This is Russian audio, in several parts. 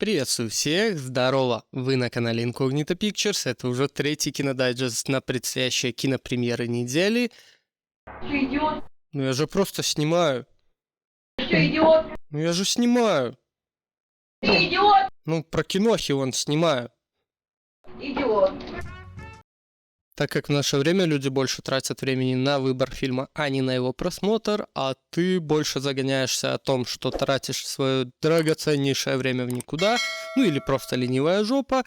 Приветствую всех, здорово! Вы на канале Incognito Pictures, это уже третий кинодайджест на предстоящие кинопремьеры недели. Ты идиот? Ну я же просто снимаю. Ты идиот? Ну я же снимаю. Ты идиот? Ну про кинохи вон снимаю. Идиот. Так как в наше время люди больше тратят времени на выбор фильма, а не на его просмотр, а ты больше загоняешься о том, что тратишь свое драгоценнейшее время в никуда, ну или просто ленивая жопа,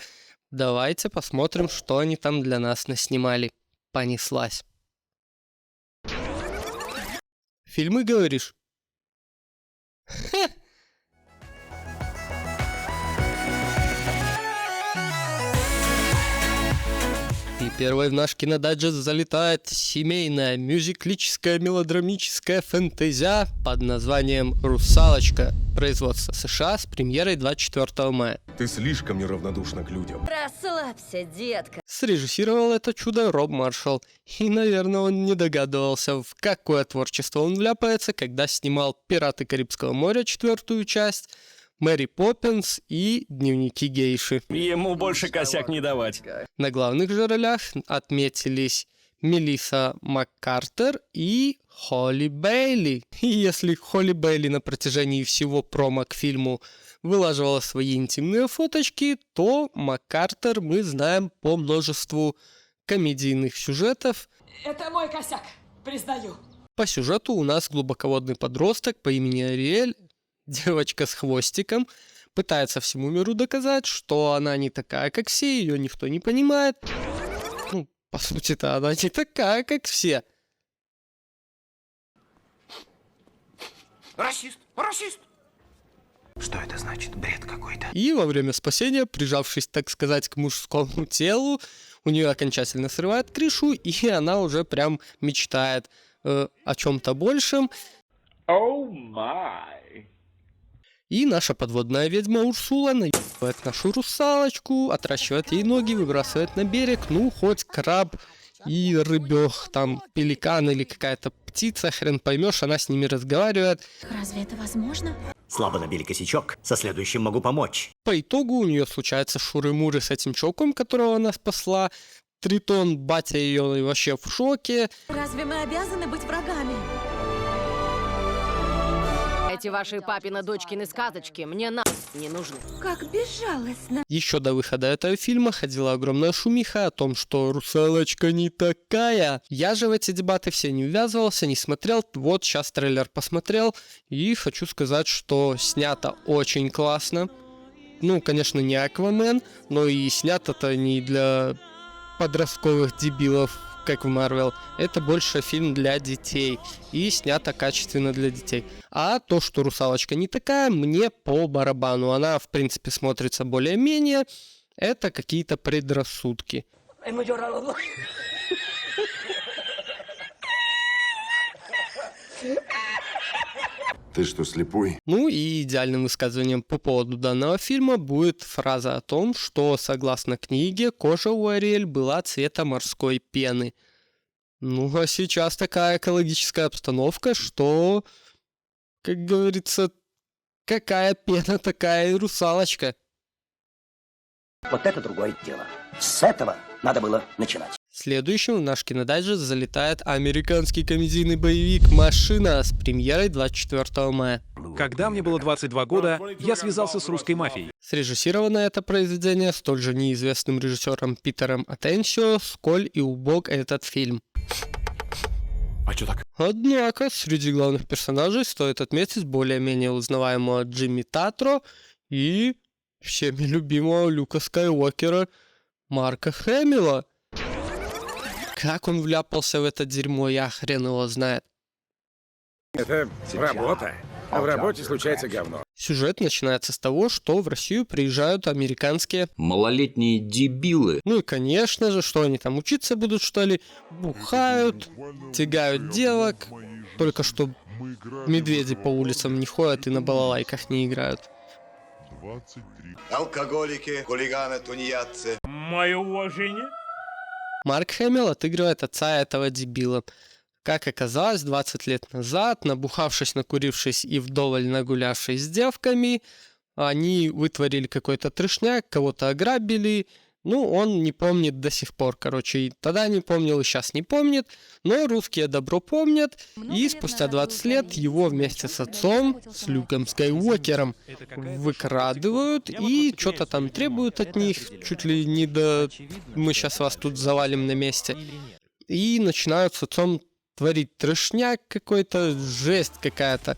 давайте посмотрим, что они там для нас наснимали. Понеслась. Фильмы, говоришь? Хе! И первой в наш кинодайджест залетает семейная, мюзиклическая, мелодрамическая фэнтезия под названием «Русалочка». Производство США с премьерой 24 мая. Ты слишком неравнодушна к людям. Расслабься, детка. Срежиссировал это чудо Роб Маршалл. И, наверное, он не догадывался, в какое творчество он вляпается, когда снимал «Пираты Карибского моря» 4-ю часть, «Мэри Поппинс» и «Дневники гейши». Ему больше косяк не давать. На главных же ролях отметились Мелисса МакКартер и Холли Бейли. И если Холли Бейли на протяжении всего промо к фильму вылаживала свои интимные фоточки, то МакКартер мы знаем по множеству комедийных сюжетов. Это мой косяк, признаю. По сюжету у нас глубоководный подросток по имени Ариэль, девочка с хвостиком, пытается всему миру доказать, что она не такая, как все, ее никто не понимает. Ну, по сути-то, она не такая, как все. Расист! Расист! Что это значит? Бред какой-то. И во время спасения, прижавшись, так сказать, к мужскому телу, у нее окончательно срывает крышу, и она уже прям мечтает о чем-то большем. Оу май. И наша подводная ведьма Урсула наебывает нашу русалочку, отращивает ей ноги, выбрасывает на берег, ну, хоть краб и рыбёх, там, пеликан или какая-то птица, хрен поймешь, она с ними разговаривает. Разве это возможно? Слабо набили косячок. Со следующим могу помочь. По итогу у нее случаются шуры-муры с этим чуваком, которого она спасла. Тритон, батя ее вообще в шоке. Разве мы обязаны быть врагами? Эти ваши папины-дочкины сказочки мне не нужны. Как безжалостно. Еще до выхода этого фильма ходила огромная шумиха о том, что русалочка не такая. Я же в эти дебаты все не ввязывался, не смотрел. Вот сейчас трейлер посмотрел и хочу сказать, что снято очень классно. Ну, конечно, не Аквамен, но и снято-то не для подростковых дебилов, как в Марвел. Это больше фильм для детей. И снято качественно для детей. А то, что русалочка не такая, мне по барабану. Она, в принципе, смотрится более-менее. Это какие-то предрассудки. Ты что, слепой? Ну и идеальным высказыванием по поводу данного фильма будет фраза о том, что, согласно книге, кожа у Ариэль была цвета морской пены. Ну, а сейчас такая экологическая обстановка, что, как говорится, какая пена, такая и русалочка. Вот это другое дело. С этого надо было начинать. Следующим в наш кинодайджест залетает американский комедийный боевик «Машина» с премьерой 24 мая. Когда мне было 22 года, я связался с русской мафией. Срежиссировано это произведение столь же неизвестным режиссером Питером Атенсио, сколь и убог этот фильм. А чё так? Однако, среди главных персонажей стоит отметить более-менее узнаваемого Джимми Татро и всеми любимого Люка Скайуокера Марка Хэмилла. Как он вляпался в это дерьмо, я хрен его знает. Это работа. А в работе случается говно. Сюжет начинается с того, что в Россию приезжают американские... Малолетние дебилы. Ну и, конечно же, что они там учиться будут, что ли? Бухают, тягают девок. Только что медведи по улицам не ходят и на балалайках не играют. Алкоголики, хулиганы, тунеядцы. Мое уважение. Марк Хэмилл отыгрывает отца этого дебила. Как оказалось, 20 лет назад, набухавшись, накурившись и вдоволь нагулявшись с девками, Они вытворили какой-то трешняк, кого-то ограбили. Ну, он не помнит до сих пор, короче. И тогда не помнил, и сейчас не помнит. Но русские добро помнят. И спустя 20 лет его вместе с отцом, с Люком Скайуокером, выкрадывают и что-то там требуют от них. Чуть ли не до «мы сейчас вас тут завалим на месте». И начинают с отцом творить трешняк какой-то, жесть какая-то.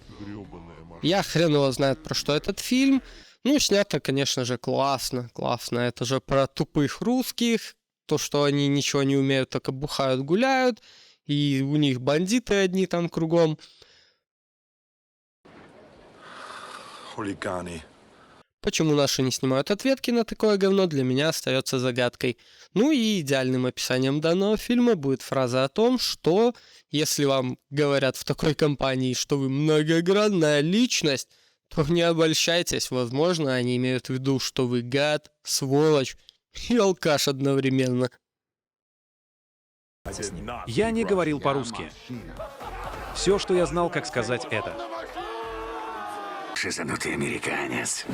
Я хрен его знает, про что этот фильм. Ну, снято, конечно же, классно, классно. Это же про тупых русских, то, что они ничего не умеют, только бухают, гуляют, и у них бандиты одни там кругом. Хулиганы. Почему наши не снимают ответки на такое говно, для меня остается загадкой. Ну и идеальным описанием данного фильма будет фраза о том, что если вам говорят в такой компании, что вы многогранная личность, то не обольщайтесь, возможно, они имеют в виду, что вы гад, сволочь и алкаш одновременно. Я не говорил по-русски. Все, что я знал, как сказать это. Шизанутый американец.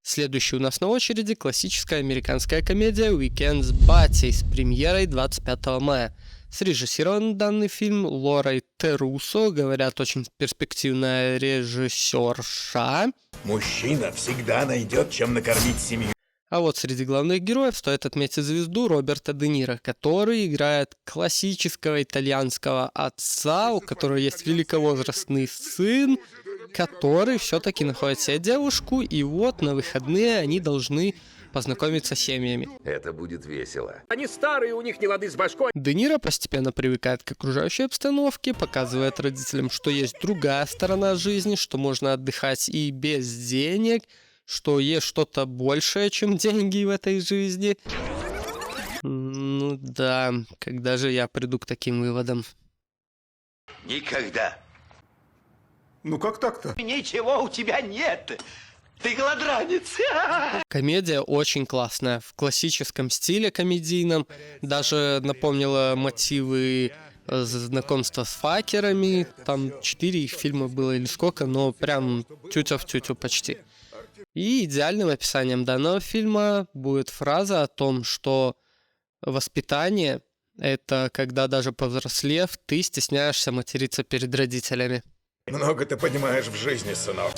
Следующий у нас на очереди классическая американская комедия «Weekend с Батти» с премьерой 25 мая. Срежиссирован данный фильм Лорой Терусо, говорят, очень перспективная режиссерша. Мужчина всегда найдет, чем накормить семью. А вот среди главных героев стоит отметить звезду Роберта Де Ниро, который играет классического итальянского отца, у которого есть великовозрастный сын, который все-таки находит себе девушку, и вот на выходные они должны познакомиться с семьями. Это будет весело. Они старые, у них не лады с башкой. Де Ниро постепенно привыкает к окружающей обстановке, показывает родителям, что есть другая сторона жизни, что можно отдыхать и без денег, что есть что-то большее, чем деньги в этой жизни. Ну да, когда же я приду к таким выводам? Никогда. Ну как так-то? Ничего у тебя нет. Ты голодранец. Комедия очень классная, в классическом стиле комедийном. Даже напомнила мотивы знакомства с факерами. Там 4 фильма было или сколько, но прям тютя в тютю почти. И идеальным описанием данного фильма будет фраза о том, что воспитание — это когда даже повзрослев, ты стесняешься материться перед родителями. Много ты понимаешь в жизни, сынок.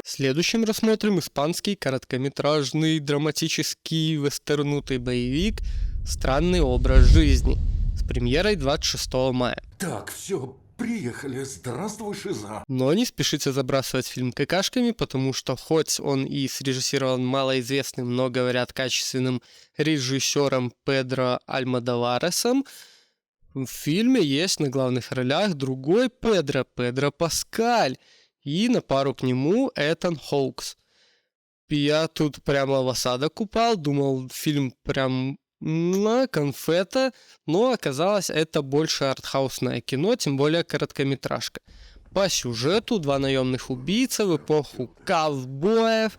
Следующим рассмотрим испанский короткометражный драматический вестернутый боевик «Странный образ жизни» с премьерой 26 мая. Так, все, приехали. Здравствуй, Шиза. Но не спешите забрасывать фильм какашками, потому что хоть он и срежиссирован малоизвестным, но, говорят, качественным режиссером Педро Альмодоваресом, в фильме есть на главных ролях другой Педро Паскаль, и на пару к нему Этан Хоукс. Я тут прямо в осадок упал, думал, фильм прям конфета, но оказалось, это больше артхаусное кино, тем более короткометражка. По сюжету 2 наемных убийцы в эпоху ковбоев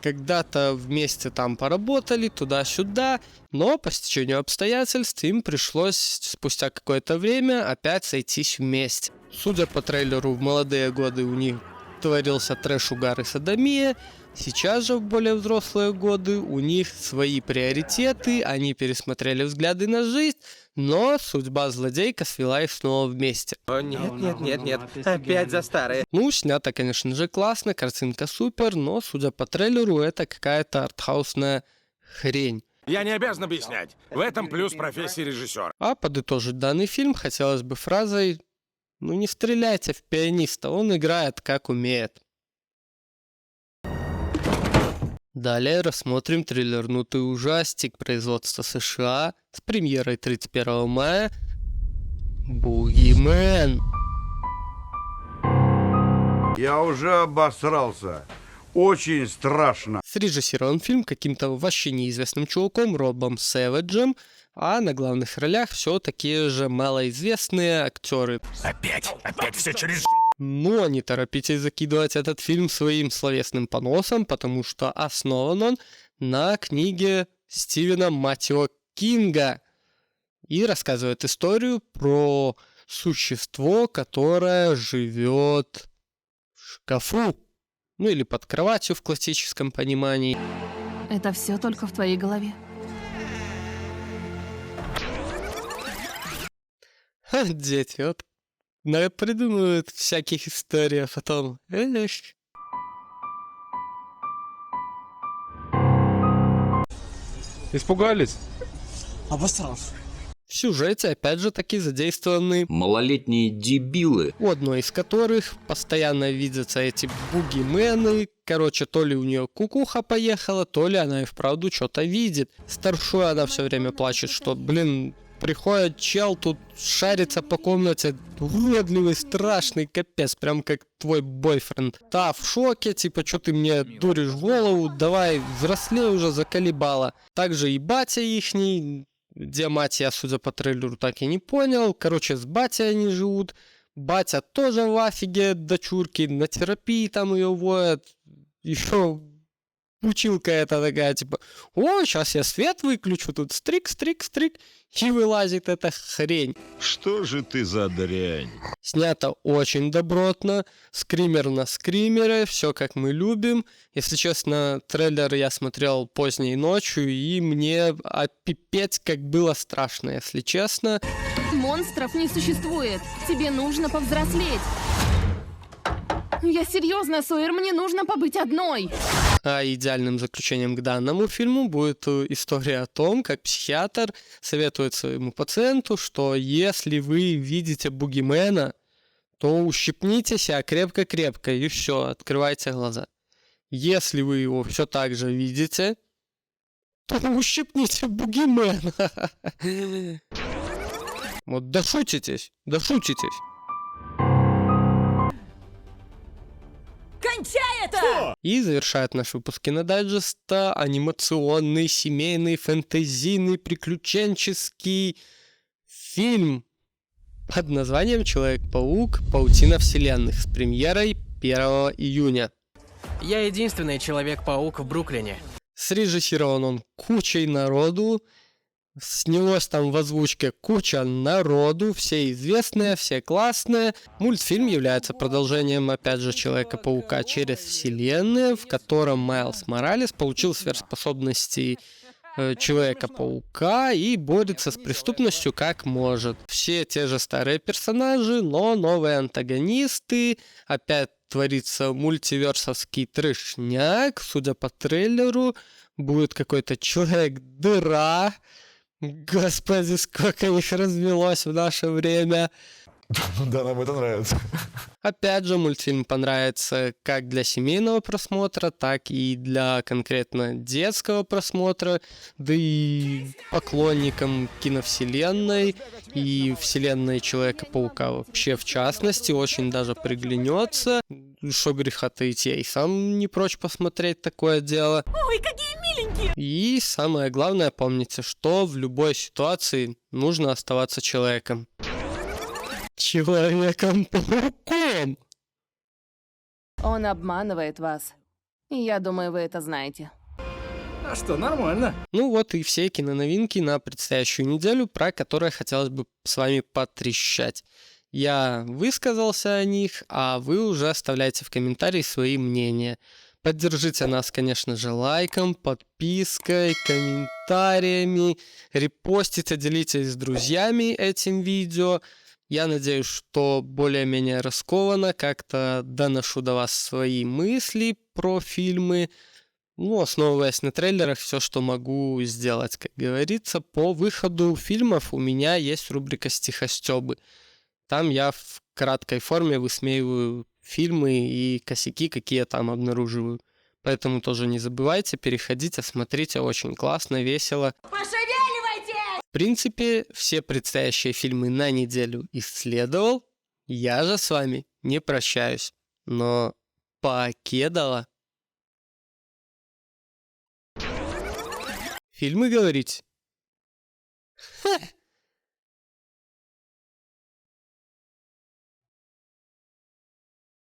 когда-то вместе там поработали, туда-сюда, но по стечению обстоятельств им пришлось спустя какое-то время опять сойтись вместе. Судя по трейлеру, в молодые годы у них творился трэш, угар и содомия. Сейчас же, в более взрослые годы, у них свои приоритеты, они пересмотрели взгляды на жизнь, но судьба злодейка свела их снова вместе. О, нет, опять за старое. Ну, снято, конечно же, классно, картинка супер, но, судя по трейлеру, это какая-то артхаусная хрень. Я не обязан объяснять. В этом плюс профессии режиссера. А подытожить данный фильм хотелось бы фразой «Ну не стреляйте в пианиста, он играет как умеет». Далее рассмотрим триллернутый ужастик производства США с премьерой 31 мая «Бугимен». Я уже обосрался. Очень страшно. Срежиссирован фильм каким-то вообще неизвестным чуваком Робом Сэвиджем, а на главных ролях все такие же малоизвестные актеры. Опять все через... Но не торопитесь закидывать этот фильм своим словесным поносом, потому что основан он на книге Стивена Матио Кинга и рассказывает историю про существо, которое живет в шкафу. Ну или под кроватью в классическом понимании. Это все только в твоей голове. Ха, дети, вот придумывают всяких историй, а потом... Испугались? В сюжете опять же таки задействованы, Малолетние дебилы. у одной из которых постоянно видятся эти бугимены. Короче, то ли у нее кукуха поехала, то ли она и вправду что-то видит. Старшой она все время плачет, что, блин, приходит чел, тут шарится по комнате, уродливый, страшный, капец, прям как твой бойфренд. Та в шоке, типа, что ты мне дуришь голову, давай, взрослей уже, заколебала. Также и батя ихний, где мать, я, судя по трейлеру, так и не понял. Короче, с батей они живут. Батя тоже в афиге от дочурки, на терапии там ее водят. Еще училка эта такая, типа, о, сейчас я свет выключу, тут стрик, и вылазит эта хрень. Что же ты за дрянь? Снято очень добротно, скример на скримере, все как мы любим. Если честно, трейлер я смотрел поздней ночью, и мне пипец как было страшно, если честно. Монстров не существует. Тебе нужно повзрослеть. Я серьезно, Сойер, мне нужно побыть одной. А идеальным заключением к данному фильму будет история о том, как психиатр советует своему пациенту, что если вы видите бугимена, то ущипните себя крепко-крепко, и все, открывайте глаза. Если вы его все так же видите, то ущипните бугимена. Вот дошутитесь. Кончай это! И завершает наш выпуск кинодайджеста анимационный, семейный, фэнтезийный, приключенческий фильм под названием «Человек-паук. Паутина вселенных» с премьерой 1 июня. Я единственный Человек-паук в Бруклине. Срежиссирован он кучей народу, снялось там в озвучке куча народу, все известные, все классные. Мультфильм является продолжением, опять же, Человека-паука через вселенные, в котором Майлз Моралес получил сверхспособности Человека-паука и борется с преступностью как может. Все те же старые персонажи, но новые антагонисты. Опять творится мультиверсовский трешняк. Судя по трейлеру, будет какой-то Человек-дыра. Господи, сколько их развелось в наше время. Да, нам это нравится. Опять же, мультфильм понравится как для семейного просмотра, так и для конкретно детского просмотра, да и поклонникам киновселенной и вселенной Человека-паука вообще в частности очень даже приглянется. Что греха таить, я и сам не прочь посмотреть такое дело. Ой, какие миленькие! И самое главное, помните, что в любой ситуации нужно оставаться человеком. Человеком-пауком! Он обманывает вас. И я думаю, вы это знаете. А что, нормально. Ну вот и все киноновинки на предстоящую неделю, про которые хотелось бы с вами потрещать. Я высказался о них, а вы уже оставляйте в комментарии свои мнения. Поддержите нас, конечно же, лайком, подпиской, комментариями, репостите, делитесь с друзьями этим видео. Я надеюсь, что более-менее раскованно как-то доношу до вас свои мысли про фильмы. Ну, основываясь на трейлерах, все, что могу сделать, как говорится. По выходу фильмов у меня есть рубрика «Стихостёбы». Там я в краткой форме высмеиваю фильмы и косяки, какие я там обнаруживаю. Поэтому тоже не забывайте, переходите, смотрите, очень классно, весело. Пошевеливайтесь! В принципе, все предстоящие фильмы на неделю исследовал. Я же с вами не прощаюсь, но покедала. Фильмы говорить? Ха!